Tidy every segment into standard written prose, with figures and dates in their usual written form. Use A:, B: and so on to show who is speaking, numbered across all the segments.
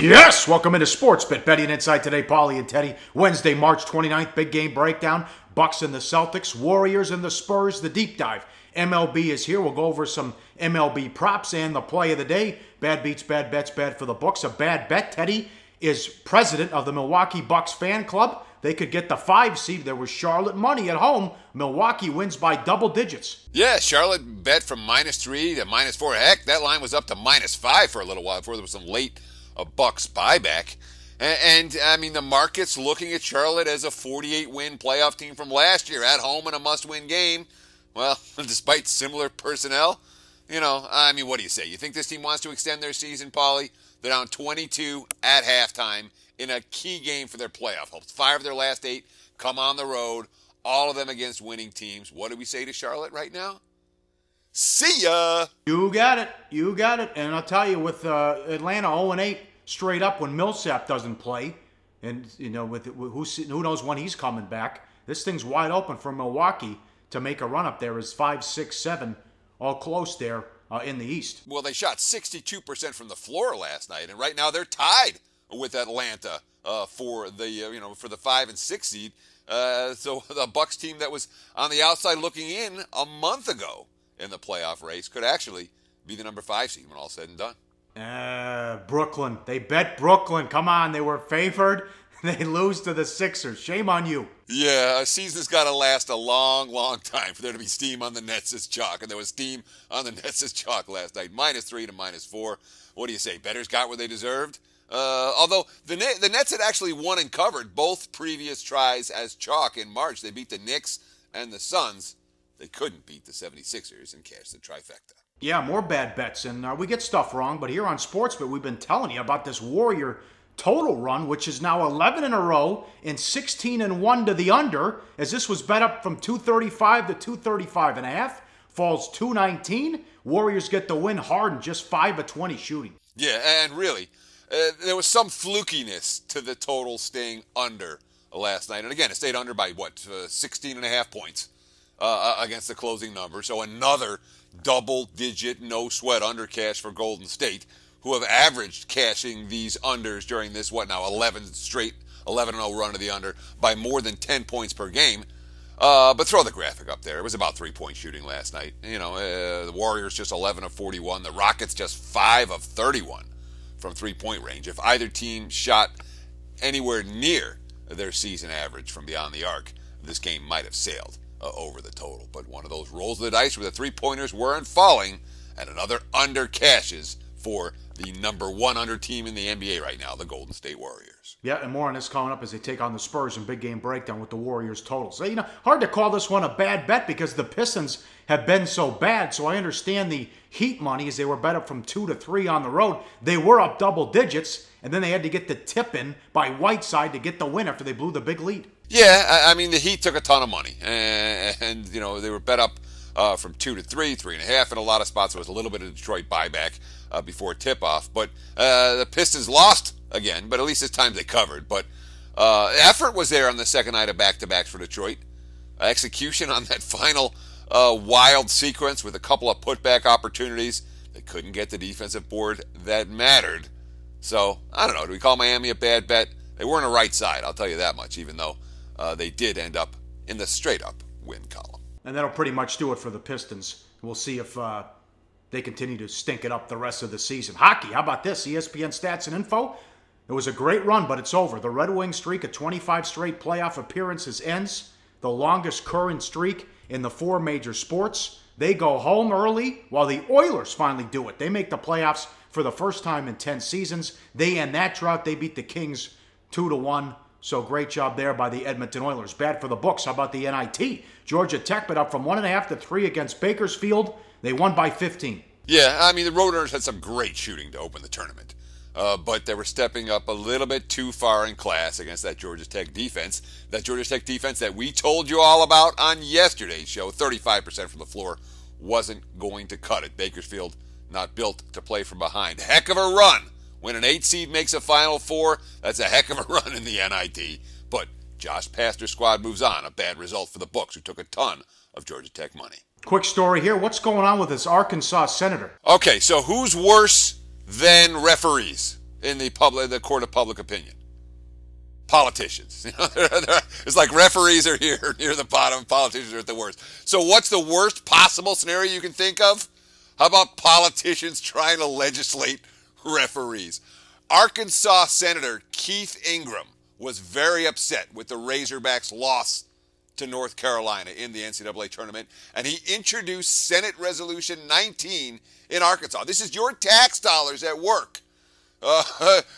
A: Yes! Welcome into Sportsbook. Betting Inside today, Pauly and Teddy. Wednesday, March 29th, big game breakdown. Bucks and the Celtics, Warriors and the Spurs, the deep dive. MLB is here. We'll go over some MLB props and the play of the day. Bad beats, bad bets, bad for the books. A bad bet. Teddy is president of the Milwaukee Bucks fan club. They could get the 5 seed. There was Charlotte money at home. Milwaukee wins by double digits.
B: Yeah, Charlotte bet from -3 to -4. Heck, that line was up to -5 for a little while before there was some late Bucks buyback. And I mean, the market's looking at Charlotte as a 48-win playoff team from last year at home in a must-win game. Well, despite similar personnel, I mean, what do you say? You think this team wants to extend their season, Pauly? They're down 22 at halftime in a key game for their playoff hopes. 5 of their last 8 come on the road, all of them against winning teams. What do we say to Charlotte right now? See ya!
A: You got it. You got it. And I'll tell you, with Atlanta 0-8 straight up when Millsap doesnn't play, and, with who knows when he's coming back, this thing's wide open for Milwaukee to make a run up there. Is 5, 6, 7, all close there in the East.
B: Well, they shot 62% from the floor last night, and right now they're tied with Atlanta for the for the 5 and 6 seed. So the Bucks team that was on the outside looking in a month ago in the playoff race could actually be the number 5 seed when all's said and done.
A: Brooklyn. They bet Brooklyn. Come on, they were favored. They lose to the Sixers. Shame on you.
B: Yeah, a season's got to last a long, long time for there to be steam on the Nets as chalk. And there was steam on the Nets as chalk last night. -3 to -4. What do you say? Bettors got what they deserved? Although the Nets had actually won and covered both previous tries as chalk in March. They beat the Knicks and the Suns. They couldn't beat the 76ers and cash the trifecta.
A: Yeah, more bad bets. And we get stuff wrong. But here on Sportsbook, we've been telling you about this Warrior total run, which is now 11 in a row and 16-1 to the under, as this was bet up from 235 to 235.5. Falls 219. Warriors get the win hard and just 5 of 20 shooting.
B: Yeah, and really, there was some flukiness to the total staying under last night. And again, it stayed under by, 16.5 points against the closing number. So another double-digit no-sweat under cash for Golden State, who have averaged cashing these unders during this, 11-0 run of the under by more than 10 points per game. But throw the graphic up there. It was about 3-point shooting last night. The Warriors just 11 of 41. The Rockets just 5 of 31 from 3-point range. If either team shot anywhere near their season average from beyond the arc, this game might have sailed over the total. But one of those rolls of the dice where the 3-pointers weren't falling, and another under cashes for the number 1 under team in the NBA right now, the Golden State Warriors.
A: Yeah, and more on this coming up as they take on the Spurs in big game breakdown with the Warriors total. So, hard to call this one a bad bet because the Pistons have been so bad. So I understand the Heat money as they were bet up from 2 to 3 on the road. They were up double digits, and then they had to get the tip in by Whiteside to get the win after they blew the big lead.
B: Yeah, I mean, the Heat took a ton of money. And they were bet up from 2 to 3, 3.5 in a lot of spots. There was a little bit of Detroit buyback before tip-off. But the Pistons lost again, but at least this time they covered. But effort was there on the second night of back-to-backs for Detroit. Execution on that final wild sequence with a couple of putback opportunities. They couldn't get the defensive board that mattered. So, I don't know. Do we call Miami a bad bet? They weren't a right side, I'll tell you that much, even though they did end up in the straight-up win column.
A: And that'll pretty much do it for the Pistons. We'll see if they continue to stink it up the rest of the season. Hockey, how about this? ESPN stats and info. It was a great run, but it's over. The Red Wings streak of 25 straight playoff appearances ends. The longest current streak in the 4 major sports. They go home early while the Oilers finally do it. They make the playoffs for the first time in 10 seasons. They end that drought. They beat the Kings 2-1. So great job there by the Edmonton Oilers. Bad for the books. How about the NIT? Georgia Tech bet up from 1.5 to 3 against Bakersfield. They won by 15.
B: Yeah, I mean, the Roadrunners had some great shooting to open the tournament. But they were stepping up a little bit too far in class against that Georgia Tech defense. That Georgia Tech defense that we told you all about on yesterday's show, 35% from the floor, wasn't going to cut it. Bakersfield not built to play from behind. Heck of a run. When an 8 seed makes a Final Four, that's a heck of a run in the NIT. But Josh Pastner's squad moves on. A bad result for the books, who took a ton of Georgia Tech money.
A: Quick story here. What's going on with this Arkansas senator?
B: Okay, so who's worse than referees in the court of public opinion? Politicians. It's like referees are here near the bottom, politicians are at the worst. So what's the worst possible scenario you can think of? How about politicians trying to legislate referees? Arkansas Senator Keith Ingram was very upset with the Razorbacks' loss to North Carolina in the NCAA tournament, and he introduced Senate Resolution 19 in Arkansas. This is your tax dollars at work.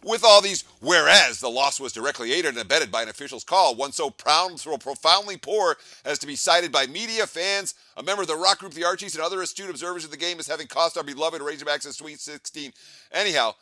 B: With all these, whereas the loss was directly aided and abetted by an official's call, one so profoundly poor as to be cited by media, fans, a member of the rock group The Archies, and other astute observers of the game as having cost our beloved Razorbacks a Sweet 16. Anyhow,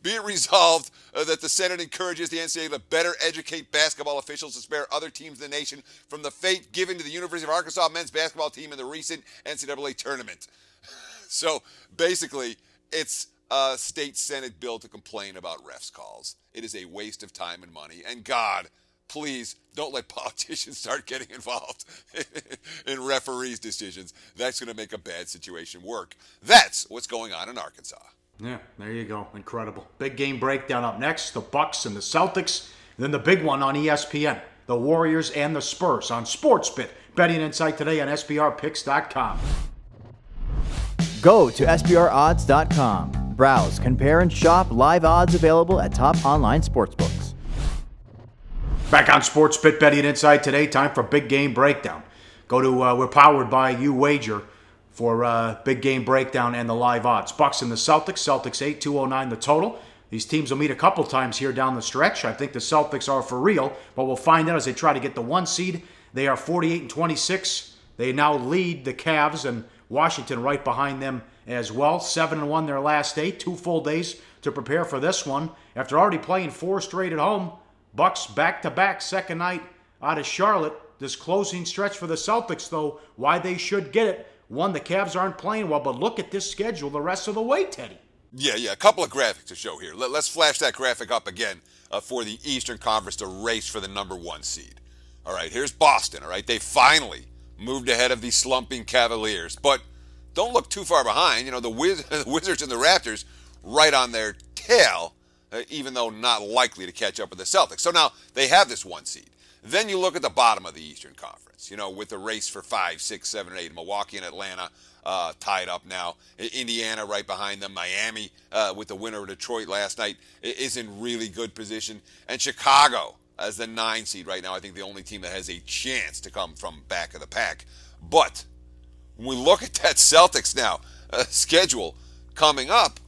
B: be it resolved that the Senate encourages the NCAA to better educate basketball officials to spare other teams in the nation from the fate given to the University of Arkansas men's basketball team in the recent NCAA tournament. So basically, it's a state Senate bill to complain about refs calls. It is a waste of time and money. And God, please don't let politicians start getting involved in referees' decisions. That's going to make a bad situation work. That's what's going on in Arkansas.
A: Yeah, there you go. Incredible. Big game breakdown up next. The Bucks and the Celtics. And then the big one on ESPN. The Warriors and the Spurs on Sportsbook. Betting insight today on SBRpicks.com.
C: Go to SBRodds.com. Browse, compare, and shop live odds available at top online sportsbooks.
A: Back on Sportsbook Betting Insight today. Time for Big Game Breakdown. Go to, we're powered by UWager for Big Game Breakdown and the live odds. Bucks and the Celtics. Celtics 8-209 the total. These teams will meet a couple times here down the stretch. I think the Celtics are for real, but we'll find out as they try to get the 1 seed. They are 48-26. They now lead the Cavs and Washington right behind them as well. 7-1 their last 8. 2 full days to prepare for this one. After already playing 4 straight at home, Bucks back-to-back second night out of Charlotte. This closing stretch for the Celtics, though, why they should get it. One, the Cavs aren't playing well, but look at this schedule the rest of the way, Teddy.
B: Yeah, a couple of graphics to show here. Let's flash that graphic up again for the Eastern Conference to race for the number 1 seed. All right, here's Boston, all right? They finally moved ahead of the slumping Cavaliers, but don't look too far behind. You know, the Wizards and the Raptors right on their tail, even though not likely to catch up with the Celtics. So now they have this 1 seed. Then you look at the bottom of the Eastern Conference, you know, with the race for 5, 6, 7, and 8. Milwaukee and Atlanta tied up now. Indiana right behind them. Miami, with the winner of Detroit last night, is in really good position. And Chicago as the 9 seed right now. I think the only team that has a chance to come from back of the pack. But when we look at that Celtics now schedule coming up,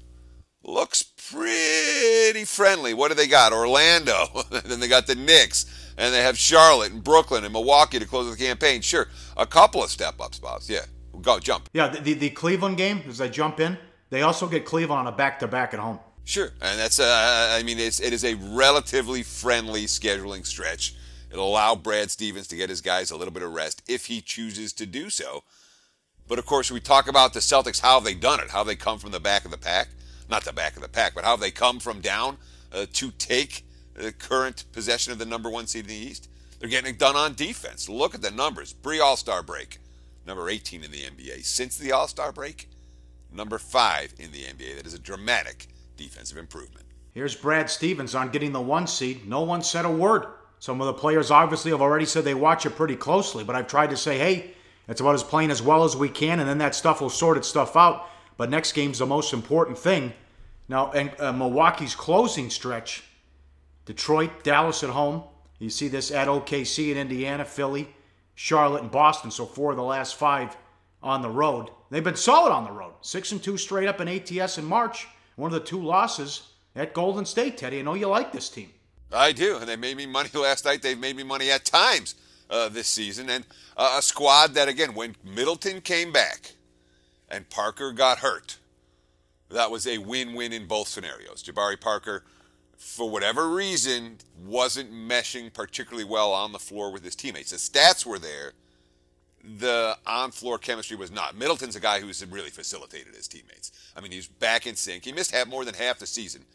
B: looks pretty friendly. What do they got? Orlando. Then they got the Knicks. And they have Charlotte and Brooklyn and Milwaukee to close the campaign. Sure, a couple of step-ups, Bobs. Yeah, go, jump.
A: Yeah, the Cleveland game, as I jump in, they also get Cleveland on a back-to-back at home.
B: Sure, and that's, it is a relatively friendly scheduling stretch. It'll allow Brad Stevens to get his guys a little bit of rest if he chooses to do so. But, of course, we talk about the Celtics, how have they done it, how have they come from the back of the pack. Not the back of the pack, but how have they come from down to take the current possession of the number 1 seed in the East. They're getting it done on defense. Look at the numbers. Pre-All-Star break, number 18 in the NBA. Since the All-Star break, number 5 in the NBA. That is a dramatic defensive improvement.
A: Here's Brad Stevens on getting the 1 seed. No one said a word. Some of the players obviously have already said they watch it pretty closely, but I've tried to say, hey, it's about us playing as well as we can, and then that stuff will sort itself out. But next game's the most important thing. Now, and Milwaukee's closing stretch, Detroit, Dallas at home. You see this at OKC in Indiana, Philly, Charlotte, and Boston. So 4 of the last 5 on the road. They've been solid on the road. 6-2 straight up in ATS in March. One of the 2 losses at Golden State, Teddy. I know you like this team.
B: I do, and they made me money last night. They've made me money at times this season. And a squad that, again, when Middleton came back and Parker got hurt, that was a win-win in both scenarios. Jabari Parker, for whatever reason, wasn't meshing particularly well on the floor with his teammates. The stats were there. The on-floor chemistry was not. Middleton's a guy who's really facilitated his teammates. I mean, he's back in sync. He missed more than half the season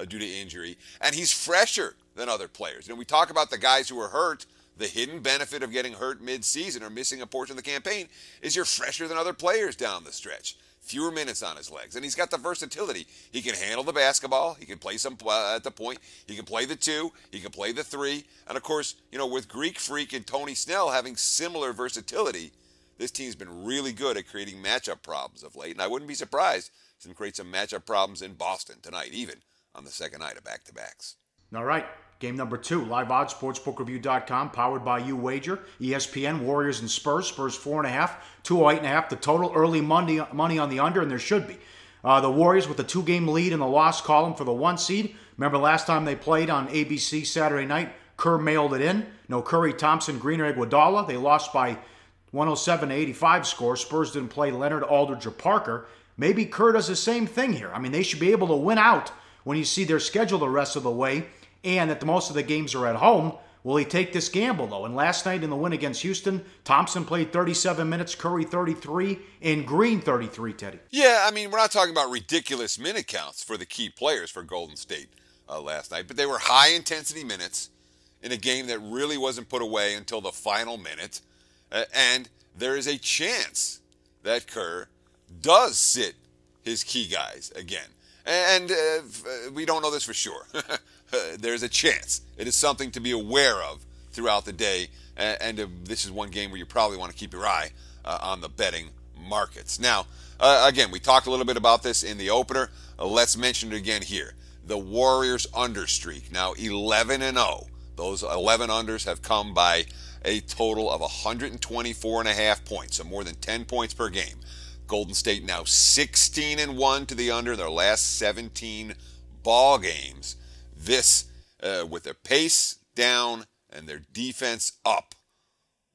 B: due to injury, and he's fresher than other players. You know, we talk about the guys who are hurt. The hidden benefit of getting hurt mid-season or missing a portion of the campaign is you're fresher than other players down the stretch. fewer minutes on his legs. And he's got the versatility. He can handle the basketball. He can play some at the point. He can play the 2. He can play the 3. And, of course, with Greek Freak and Tony Snell having similar versatility, this team's been really good at creating matchup problems of late. And I wouldn't be surprised to create some matchup problems in Boston tonight, even on the second night of back-to-backs.
A: All right. Game number 2, live odds, sportsbookreview.com, powered by U-Wager, ESPN, Warriors and Spurs. Spurs 4.5, 208.5. The total early money on the under, and there should be. The Warriors with a 2-game lead in the loss column for the 1 seed. Remember last time they played on ABC Saturday night, Kerr mailed it in. No Curry, Thompson, Green, or Iguodala. They lost by 107-85 score. Spurs didn't play Leonard, Aldridge, or Parker. Maybe Kerr does the same thing here. I mean, they should be able to win out when you see their schedule the rest of the way, and that most of the games are at home. Will he take this gamble, though? And last night in the win against Houston, Thompson played 37 minutes, Curry 33, and Green 33, Teddy.
B: Yeah, I mean, we're not talking about ridiculous minute counts for the key players for Golden State last night, but they were high-intensity minutes in a game that really wasn't put away until the final minute. And there is a chance that Kerr does sit his key guys again. And we don't know this for sure. There's a chance. It is something to be aware of throughout the day. And this is one game where you probably want to keep your eye on the betting markets. Now, again, we talked a little bit about this in the opener. Let's mention it again here. The Warriors under streak, now 11-0. Those 11 unders have come by a total of 124.5 points, so more than 10 points per game. Golden State now 16-1 to the under in their last 17 ball games. This, with their pace down and their defense up,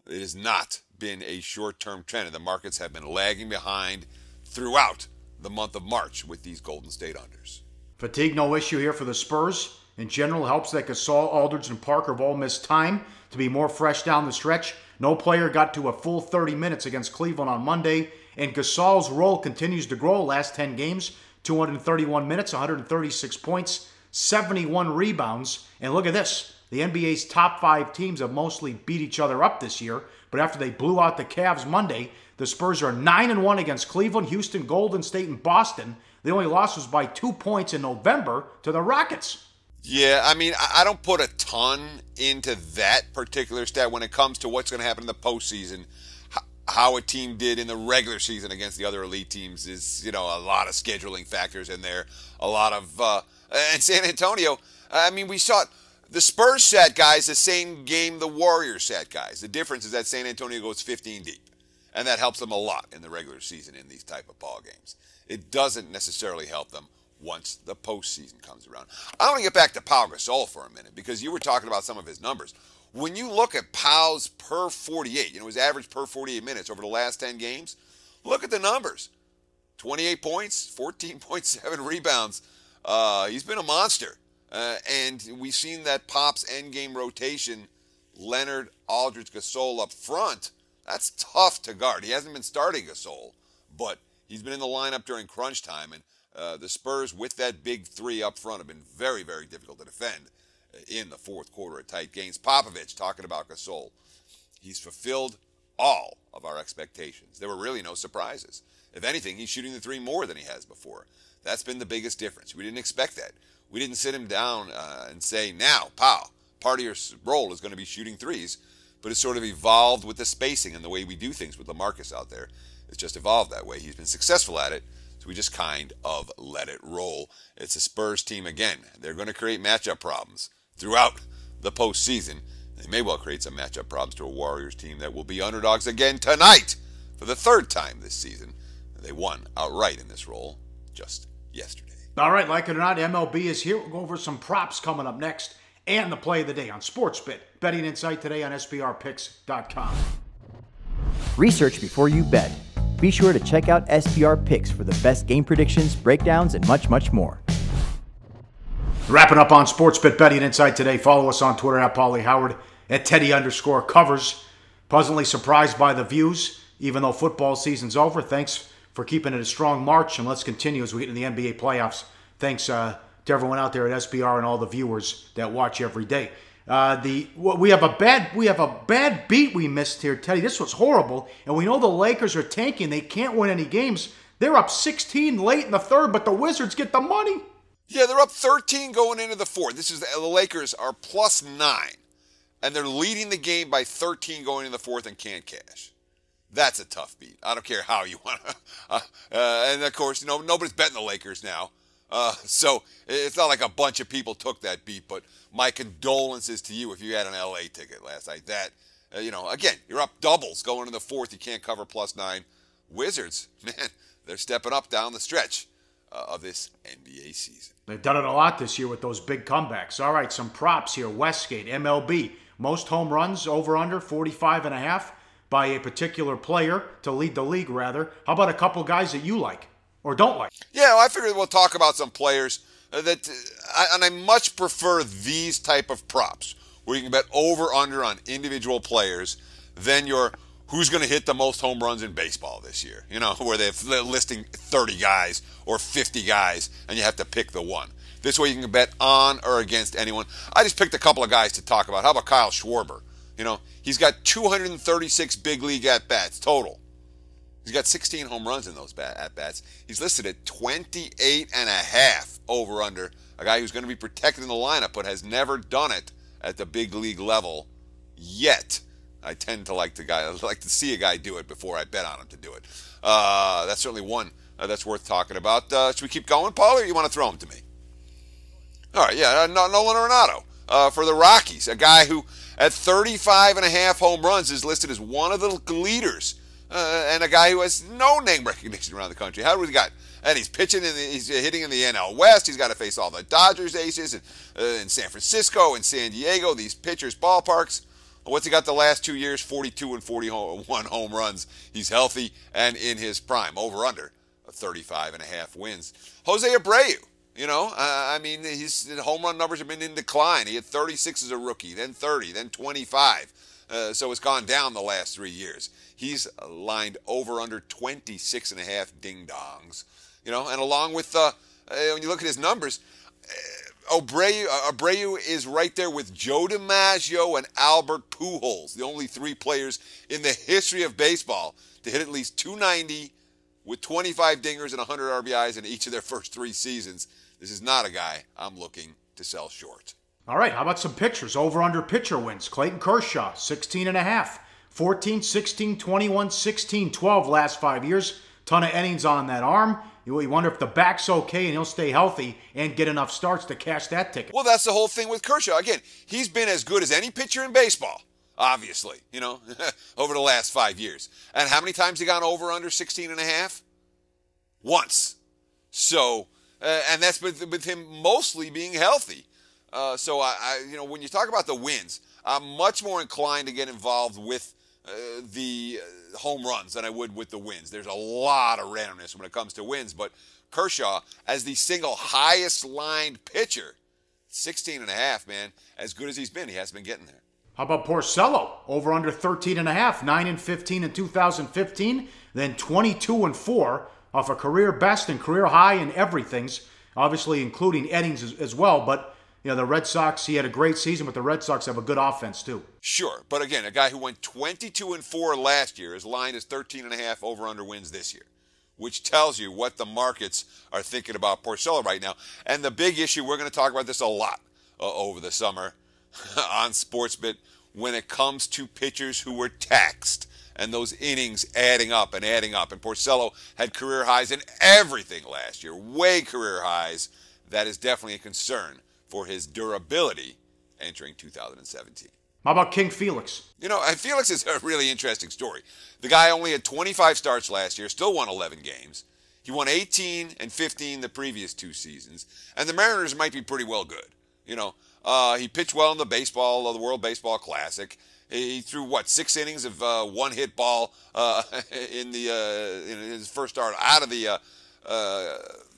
B: it has not been a short-term trend, and the markets have been lagging behind throughout the month of March with these Golden State unders.
A: Fatigue, no issue here for the Spurs. In general, helps that Gasol, Aldridge, and Parker have all missed time to be more fresh down the stretch. No player got to a full 30 minutes against Cleveland on Monday, and Gasol's role continues to grow. Last 10 games, 231 minutes, 136 points, 71 rebounds. And look at this. The NBA's top 5 teams have mostly beat each other up this year, but after they blew out the Cavs Monday, the Spurs are 9-1 against Cleveland, Houston, Golden State, and Boston. The only loss was by 2 points in November to the Rockets.
B: Yeah, I mean, I don't put a ton into that particular stat when it comes to what's going to happen in the postseason. How a team did in the regular season against the other elite teams is, a lot of scheduling factors in there. A lot of, and San Antonio, I mean, we saw the Spurs sat guys the same game the Warriors sat guys. The difference is that San Antonio goes 15 deep, and that helps them a lot in the regular season in these type of ball games. It doesn't necessarily help them once the postseason comes around. I want to get back to Pau Gasol for a minute, because you were talking about some of his numbers. When you look at Pau's per 48, his average per 48 minutes over the last 10 games, look at the numbers. 28 points, 14.7 rebounds. He's been a monster. And we've seen that Pop's endgame rotation, Leonard, Aldridge, Gasol up front. That's tough to guard. He hasn't been starting Gasol, but he's been in the lineup during crunch time, and the Spurs, with that big 3 up front, have been very, very difficult to defend in the fourth quarter at tight games. Popovich talking about Gasol. He's fulfilled all of our expectations. There were really no surprises. If anything, he's shooting the 3 more than he has before. That's been the biggest difference. We didn't expect that. We didn't sit him down and say, now, Pau, part of your role is going to be shooting 3s, but it's sort of evolved with the spacing and the way we do things with LaMarcus out there. It's just evolved that way. He's been successful at it. So we just kind of let it roll. It's a Spurs team again. They're going to create matchup problems throughout the postseason. They may well create some matchup problems to a Warriors team that will be underdogs again tonight for the 3rd time this season. They won outright in this role just yesterday.
A: All right, like it or not, MLB is here. We'll go over some props coming up next and the play of the day on Sportsbit. Betting insight today on SBRpicks.com.
C: Research before you bet. Be sure to check out SBR Picks for the best game predictions, breakdowns, and much, much more.
A: Wrapping up on Sportsbit Betting Insight today. Follow us on Twitter at Pauly Howard, at Teddy_covers. Pleasantly surprised by the views, even though football season's over. Thanks for keeping it a strong March, and let's continue as we get into the NBA playoffs. Thanks to everyone out there at SBR and all the viewers that watch every day. We have a bad beat we missed here, Teddy. This was horrible, and we know the Lakers are tanking. They can't win any games. They're up 16 late in the third, but the Wizards get the money.
B: Yeah, they're up 13 going into the fourth. The Lakers are +9, and they're leading the game by 13 going into the fourth and can't cash. That's a tough beat. I don't care how you want to. And of course, nobody's betting the Lakers now. So it's not like a bunch of people took that beat, but my condolences to you if you had an LA ticket last night. Again, you're up doubles going into the fourth. You can't cover +9. Wizards, man, they're stepping up down the stretch of this NBA season.
A: They've done it a lot this year with those big comebacks. All right, some props here. Westgate, MLB, most home runs, over-under, 45.5 by a particular player to lead the league, rather. How about a couple guys that you like or don't like?
B: Yeah, well, I figured we'll talk about some players and I much prefer these type of props where you can bet over-under on individual players than your who's going to hit the most home runs in baseball this year, where they're listing 30 guys or 50 guys and you have to pick the one. This way you can bet on or against anyone. I just picked a couple of guys to talk about. How about Kyle Schwarber? He's got 236 big league at-bats total. He's got 16 home runs in those at-bats. He's listed at 28.5 over-under. A guy who's going to be protected in the lineup but has never done it at the big league level yet. I tend to like to see a guy do it before I bet on him to do it. That's certainly one that's worth talking about. Should we keep going, Paul, or you want to throw him to me? All right, yeah, Nolan Arenado for the Rockies, a guy who at 35.5 home runs is listed as one of the leaders, and a guy who has no name recognition around the country. How do we got? And he's he's hitting in the NL West. He's got to face all the Dodgers aces in San Francisco and San Diego, these pitchers' ballparks. What's he got the last 2 years? 42 and 41 home runs. He's healthy and in his prime. Over-under 35.5 wins. Jose Abreu, his home run numbers have been in decline. He had 36 as a rookie, then 30, then 25. So it's gone down the last 3 years. He's lined over-under 26.5 ding-dongs. And along with, when you look at his numbers, Abreu is right there with Joe DiMaggio and Albert Pujols, the only three players in the history of baseball to hit at least 290 with 25 dingers and 100 RBIs in each of their first 3 seasons. This is not a guy I'm looking to sell short.
A: All right, how about some pitchers? Over-under pitcher wins. Clayton Kershaw, 16.5. 14, 16, 21, 16, 12 last 5 years. Ton of innings on that arm. You wonder if the back's okay and he'll stay healthy and get enough starts to cash that ticket.
B: Well, that's the whole thing with Kershaw. Again, he's been as good as any pitcher in baseball, obviously, over the last 5 years. And how many times he gone over under 16.5? Once. So, and that's with him mostly being healthy. So when you talk about the wins, I'm much more inclined to get involved with the home runs than I would with the wins. There's a lot of randomness when it comes to wins, but Kershaw, as the single highest lined pitcher, 16.5, man, as good as he's been, he has been getting there.
A: How about Porcello? Over under 13.5, 9 and 15 in 2015, then 22 and 4 off a career best and career high in everything's, obviously including innings as well, but the Red Sox, he had a great season, but the Red Sox have a good offense too.
B: Sure, but again, a guy who went 22 and 4 last year, his line is 13.5 over-under wins this year, which tells you what the markets are thinking about Porcello right now. And the big issue, we're going to talk about this a lot over the summer on Sportsbook, when it comes to pitchers who were taxed and those innings adding up. And Porcello had career highs in everything last year, way career highs. That is definitely a concern for his durability entering 2017.
A: How about King Felix?
B: Felix is a really interesting story. The guy only had 25 starts last year, still won 11 games. He won 18 and 15 the previous 2 seasons, and the Mariners might be pretty well good. He pitched well in the World Baseball Classic. He threw 6 innings of one-hit ball in his first start out of the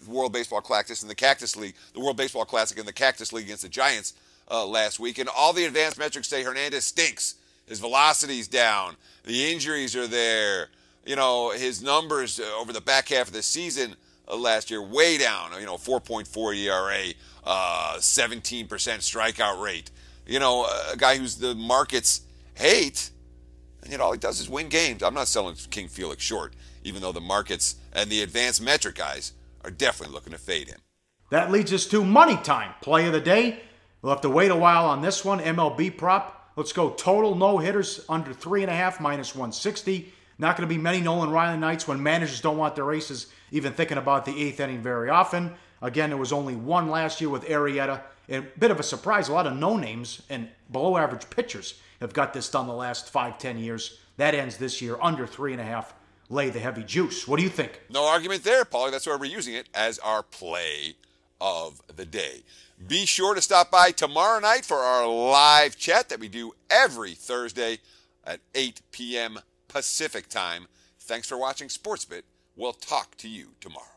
B: World Baseball Classic in the Cactus League, the World Baseball Classic in the Cactus League against the Giants last week. And all the advanced metrics say Hernandez stinks. His velocity's down. The injuries are there. His numbers over the back half of the season last year way down. 4.4 ERA, 17% strikeout rate. A guy who's the markets hate, and all he does is win games. I'm not selling King Felix short. even though the markets and the advanced metric guys are definitely looking to fade him.
A: That leads us to money time. Play of the day. We'll have to wait a while on this one. MLB prop. Let's go total no-hitters under 3.5 minus 160. Not going to be many Nolan Riley nights when managers don't want their aces even thinking about the eighth inning very often. Again, there was only one last year with Arrieta. A bit of a surprise. A lot of no-names and below-average pitchers have got this done the last 5-10 years. That ends this year under 3.5. Lay the heavy juice. What do you think?
B: No argument there, Paulie. That's why we're using it as our play of the day. Be sure to stop by tomorrow night for our live chat that we do every Thursday at 8 p.m. Pacific time. Thanks for watching SportsBit. We'll talk to you tomorrow.